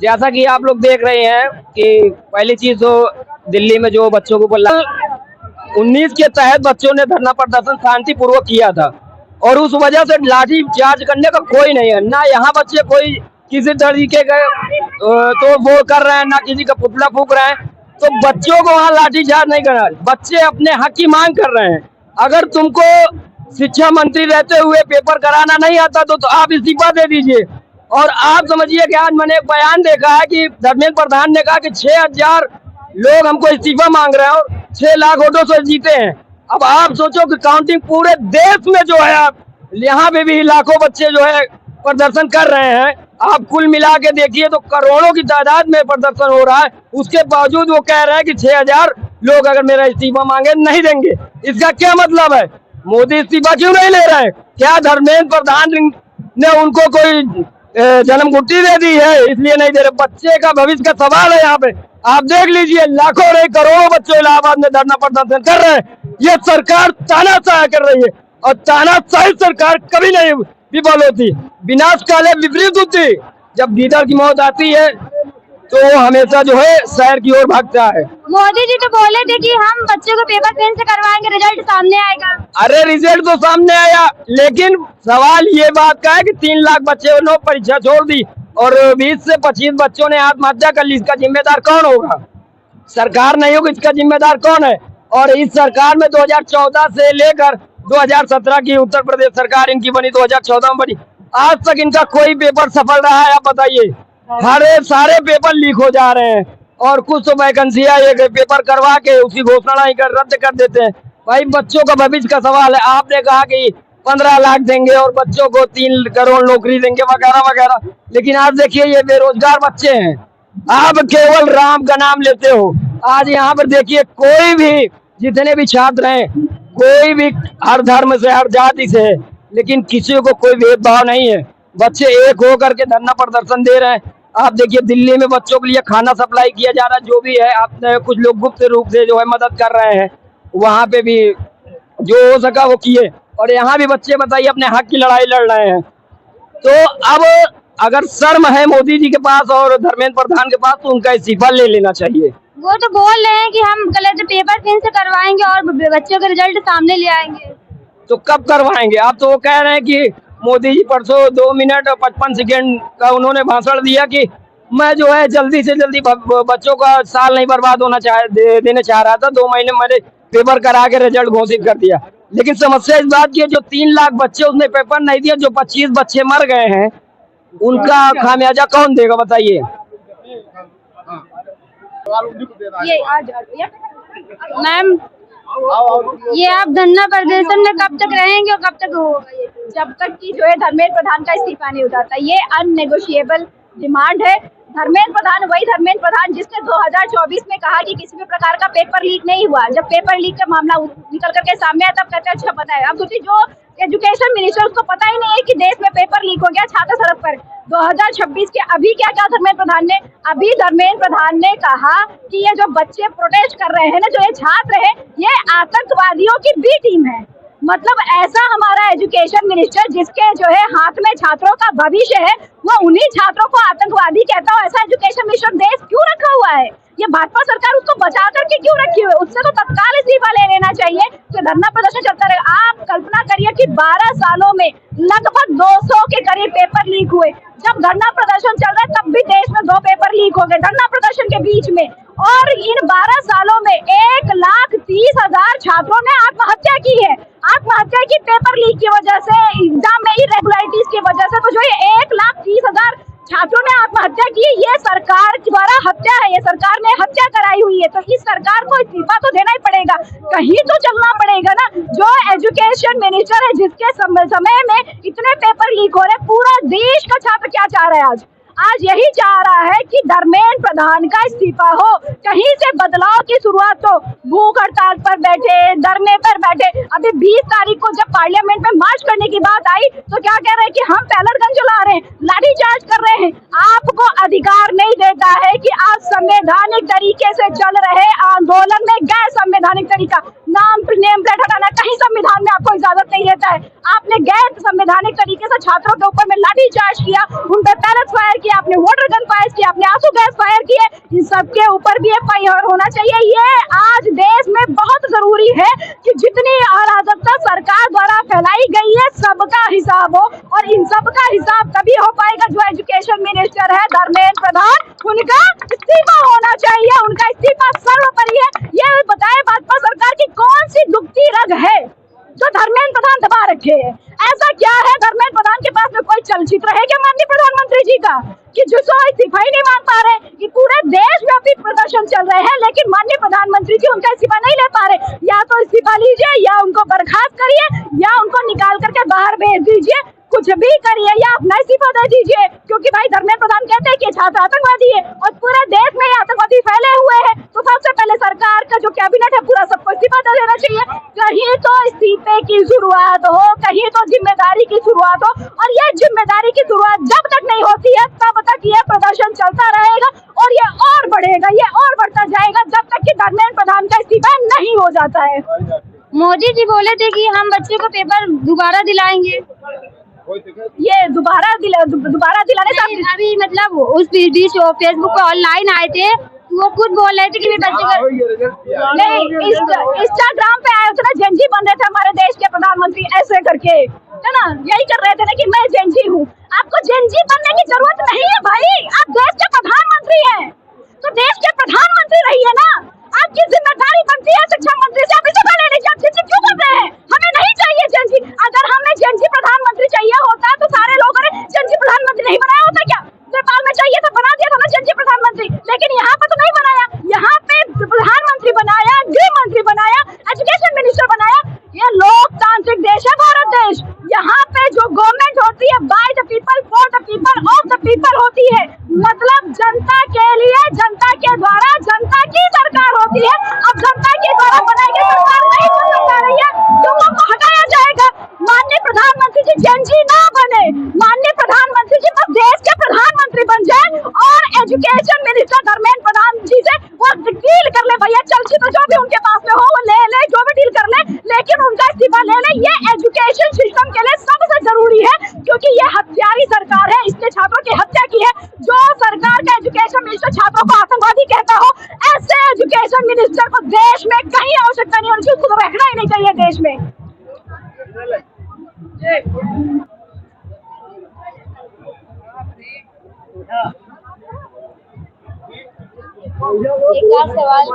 जैसा कि आप लोग देख रहे हैं कि पहली चीज तो दिल्ली में जो बच्चों को बोला 19 के तहत बच्चों ने धरना प्रदर्शन शांतिपूर्वक किया था और उस वजह से लाठी चार्ज करने का कोई नहीं है। ना यहाँ बच्चे कोई किसी तरीके का तो वो कर रहे हैं, ना किसी का पुतला फूक रहे हैं। तो बच्चों को वहाँ लाठी चार्ज नहीं करना, बच्चे अपने हक की मांग कर रहे हैं। अगर तुमको शिक्षा मंत्री रहते हुए पेपर कराना नहीं आता तो आप इस्तीफा दे दीजिए। और आप समझिए कि आज मैंने एक बयान देखा है कि धर्मेंद्र प्रधान ने कहा कि 6000 लोग हमको इस्तीफा मांग रहे हैं और 6 लाख वोटों से जीते हैं। अब आप सोचो कि काउंटिंग पूरे देश में जो है, आप यहाँ पे भी लाखों बच्चे जो है प्रदर्शन कर रहे हैं। आप कुल मिला के देखिए तो करोड़ों की तादाद में प्रदर्शन हो रहा है। उसके बावजूद वो कह रहे हैं कि 6000 लोग अगर मेरा इस्तीफा मांगे नहीं देंगे। इसका क्या मतलब है? मोदी इस्तीफा क्यों नहीं ले रहे हैं? क्या धर्मेंद्र प्रधान ने उनको कोई जन्म गुट्टी दे दी है इसलिए नहीं दे रहे? बच्चे का भविष्य का सवाल है। यहाँ पे आप देख लीजिए, लाखों नहीं करोड़ों बच्चे इलाहाबाद में धरना प्रदर्शन कर रहे हैं। ये सरकार तानाशाही कर रही है और तानाशाही सरकार कभी नहीं विफल होती, विनाश काले विपरीत होती। जब लीडर की मौत आती है तो वो हमेशा जो है शहर की ओर भागता है। मोदी जी तो बोले थे कि हम बच्चों को पेपर पेन से करवाएंगे, रिजल्ट सामने आएगा। अरे रिजल्ट तो सामने आया, लेकिन सवाल ये बात का है कि 3 लाख बच्चे ने परीक्षा छोड़ दी और 20 से 25 बच्चों ने आत्महत्या कर ली। इसका जिम्मेदार कौन होगा? सरकार नहीं होगी, इसका जिम्मेदार कौन है? और इस सरकार में 2014 से लेकर 2017 की उत्तर प्रदेश सरकार इनकी बनी, 2014 में बनी, आज तक इनका कोई पेपर सफल रहा है? आप बताइए। सारे पेपर लीक हो जा रहे हैं और कुछ तो वैकेंसियां ये पेपर करवा के उसकी घोषणा नहीं कर रद्द कर देते हैं। भाई बच्चों का भविष्य का सवाल है। आपने कहा कि 15 लाख देंगे और बच्चों को 3 करोड़ नौकरी देंगे वगैरह वगैरह, लेकिन आज देखिए ये बेरोजगार बच्चे हैं। आप केवल राम का नाम लेते हो। आज यहाँ पर देखिए कोई भी, जितने भी छात्र हैं, कोई भी हर धर्म से हर जाति से है, लेकिन किसी को कोई भेदभाव नहीं है। बच्चे एक हो करके धरना प्रदर्शन दे रहे हैं। आप देखिए दिल्ली में बच्चों के लिए खाना सप्लाई किया जा रहा है, जो भी है। आपने कुछ लोग गुप्त रूप से जो है मदद कर रहे हैं, वहां पे भी जो हो सका वो किए। और यहाँ भी बच्चे बताइए अपने हक की लड़ाई लड़ रहे हैं। तो अब अगर शर्म है मोदी जी के पास और धर्मेंद्र प्रधान के पास तो उनका इस्तीफा ले लेना चाहिए। वो तो बोल रहे हैं कि हम कलर पेपर पेन से करवाएंगे और बच्चों के रिजल्ट सामने ले आएंगे। तो कब करवाएंगे? आप तो वो कह रहे हैं कि मोदी जी परसों 2 मिनट और 55 सेकेंड का उन्होंने भाषण दिया कि मैं जो है जल्दी से जल्दी बच्चों का साल नहीं बर्बाद होना देने चाह रहा था। 2 महीने मैंने पेपर करा के रिजल्ट घोषित कर दिया। लेकिन समस्या इस बात की है, जो 3 लाख बच्चे उसने पेपर नहीं दिया, जो 25 बच्चे मर गए हैं, उनका खामियाजा कौन देगा बताइए? मैम ये आप धरना प्रदर्शन में कब तक रहेंगे और कब तक होगा? जब तक कि जो है धर्मेंद्र प्रधान का इस्तीफा नहीं हो जाता। ये अननेगोशिएबल डिमांड है। धर्मेंद्र प्रधान वही धर्मेंद्र प्रधान जिसने 2024 में कहा कि किसी भी प्रकार का पेपर लीक नहीं हुआ। जब पेपर लीक का मामला निकल करके सामने आया तब कहते अच्छा पता है। अब दूसरी जो एजुकेशन मिनिस्टर उसको पता ही नहीं है कि देश में पेपर लीक हो गया, छात्र सड़क पर। 2026 के अभी क्या कहा धर्मेंद्र प्रधान ने? अभी धर्मेंद्र प्रधान ने कहा कि ये जो बच्चे प्रोटेस्ट कर रहे हैं ना, जो ये छात्र है, ये आतंकवादियों की बी टीम है। मतलब ऐसा हमारा एजुकेशन मिनिस्टर जिसके जो है हाथ में छात्रों का भविष्य है, वो उन्हीं छात्रों को आतंकवादी कहता हो। ऐसा एजुकेशन मिनिस्टर देश क्यों रखा हुआ है? ये भाजपा सरकार उसको बचा करके क्यों रखी हुई है? उससे तो तत्काल इस्तीफा ले लेना चाहिए। तो धरना प्रदर्शन चलता रहेगा। आप कल्पना करिए कि 12 सालों में लगभग 200 के करीब पेपर लीक हुए। जब धरना प्रदर्शन चल रहा है तब भी देश में 2 पेपर लीक हो गए धरना प्रदर्शन के बीच में। और इन 12 सालों में 1,30,000 छात्रों ने आत्महत्या की है। आत्महत्या की पेपर लीक की वजह से, एग्जाम में इरेगुलरिटीज की वजह से। तो जो ये 1,30,000 छात्रों ने आत्महत्या की, ये सरकार द्वारा हत्या है। ये सरकार ने हत्या कराई हुई है। तो इस सरकार को इस्तीफा तो देना ही पड़ेगा, कहीं तो चलना पड़ेगा ना। जो एजुकेशन मिनिस्टर है जिसके समय में इतने पेपर लीक हो रहे, पूरा देश का छात्र क्या चाह रहा है? आज यही चाह रहा है कि धर्मेंद्र प्रधान का इस्तीफा हो, कहीं से बदलाव की शुरुआत हो। भूख हड़ताल पर बैठे, धरने पर बैठे। अभी 20 तारीख को जब पार्लियामेंट में मार्च करने की बात आई तो क्या कह रहे हैं कि हम पैलेट गन चला रहे हैं, लाठीचार्ज कर रहे हैं। आपको अधिकार नहीं देता है कि आप संवैधानिक तरीके से चल रहे आंदोलन में गैर संवैधानिक तरीका नाम नेम प्लेट हटाना कहीं संविधान में आपको इजाजत नहीं देता है। आपने गैर संवैधानिक तरीके से छात्रों के ऊपर में लाठी चार्ज किया, उन पर पैलेट फायर किया, आपने वाटर गन फायर किया, आपने आंसू गैस फायर किए। इन सबके ऊपर भी एफआईआर होना चाहिए। ये आज देश में बहुत जरूरी है कि जितनी अराजकता सरकार द्वारा फैलाई गई है सबका हिसाब हो, और इन सबका हिसाब तभी हो पाएगा जो एजुकेशन मिनिस्टर है धर्मेंद्र प्रधान, उनका इस्तीफा होना चाहिए। उनका इस्तीफा सर्वोपरि है। ये बताए भाजपा सरकार की कौन सी दुखती रग है जो धर्मेंद्र प्रधान दबा रखे है। ऐसा क्या है धर्मेंद्र प्रधान के पास में कोई चलचित्र है क्या माननीय प्रधानमंत्री जी का, कि जिसको इस्तीफा ही नहीं मांग पा रहे। कि पूरे देश व्यापी प्रदर्शन चल रहे हैं लेकिन माननीय प्रधानमंत्री जी उनका इस्तीफा नहीं ले पा रहे। या तो इस्तीफा लीजिए, या उनको बर्खास्त करिए, या उनको निकाल करके बाहर भेज दीजिए, कुछ भी करिए, या अपना इस्तीफा दे दीजिए। क्योंकि भाई धर्मेंद्र प्रधान कहते हैं कि छात्र आतंकवादी है और पूरे देश में आतंकवादी फैले हुए हैं, तो सबसे पहले सरकार का जो कैबिनेट है पूरा सबको इस्तीफा दे देना चाहिए। कहीं तो इस्तीफे की शुरुआत हो, कहीं तो जिम्मेदारी की शुरुआत हो, और ये जिम्मेदारी की शुरुआत जब तक नहीं होती है तब तक ये प्रदर्शन चलता रहेगा और ये और बढ़ेगा, ये और बढ़ता जाएगा जब तक कि धर्मेंद्र प्रधान का इस्तीफा नहीं हो जाता है। मोदी जी बोले थे कि हम बच्चे को पेपर दोबारा दिलाएंगे, ये दोबारा दिलाने से अभी मतलब उस बीच फेसबुक पे ऑनलाइन आए थे, वो खुद बोल रहे थे कि बच्चे का नहीं, इंस्टाग्राम पे आए थे ना, जेनजी बन रहे थे हमारे देश के प्रधानमंत्री ऐसे करके, है ना, यही कर रहे थे ना कि मैं जेनजी हूँ। आपको जेनजी बनने की जरूरत नहीं है भाई, आप देश के प्रधानमंत्री हैं तो देश के प्रधानमंत्री रहिए ना। आपकी जिम्मेदारी बनती है शिक्षा मंत्री से, आप इस्तीफा ले लीजिए। आप जेनजी क्यों कर रहे हैं? हमें नहीं चाहिए जेनजी। अगर हमें जेनजी प्रधानमंत्री चाहिए होता तो सारे लोगों ने जेनजी प्रधानमंत्री नहीं बनाया होता क्या? नेपाल में चाहिए था, बना दिया था ना जेनजी प्रधानमंत्री, लेकिन यहाँ पे तो नहीं बनाया। यहाँ पे प्रधानमंत्री बनाया, गृह मंत्री बनाया, एजुकेशन मिनिस्टर बनाया। ये लोकतांत्रिक देश है भारत देश। यहाँ पे जो गवर्नमेंट होती है by the people, for the people, of the people होती है। मतलब जनता के लिए, जनता के द्वारा, जनता की सरकार होती है। अब जनता के द्वारा बनाई गई सरकार नहीं चल पा रही है तो उनको हटाया जाएगा। माननीय प्रधानमंत्री जी जेनजी ना बने, माननीय प्रधानमंत्री जी बस देश के प्रधानमंत्री बन जाए और एजुकेशन मिनिस्टर धर्मेंद्र प्रधान जी से वो डील कर ले भैया, चलचित्र जो भी उनके पास में हो वो ले ले, जो भी डील कर ले, लेकिन उनका इस्तीफा ले ले। ये एजुकेशन सिस्टम के लिए सबसे जरूरी है क्योंकि ये हत्यारी सरकार है, इसने छात्रों की हत्या की है। जो सरकार का एजुकेशन मिनिस्टर छात्रों को आतंकवादी कहता हो, ऐसे एजुकेशन मिनिस्टर को देश में कहीं आवश्यकता नहीं होनी, उसको रखना ही नहीं चाहिए देश में। एक और सवाल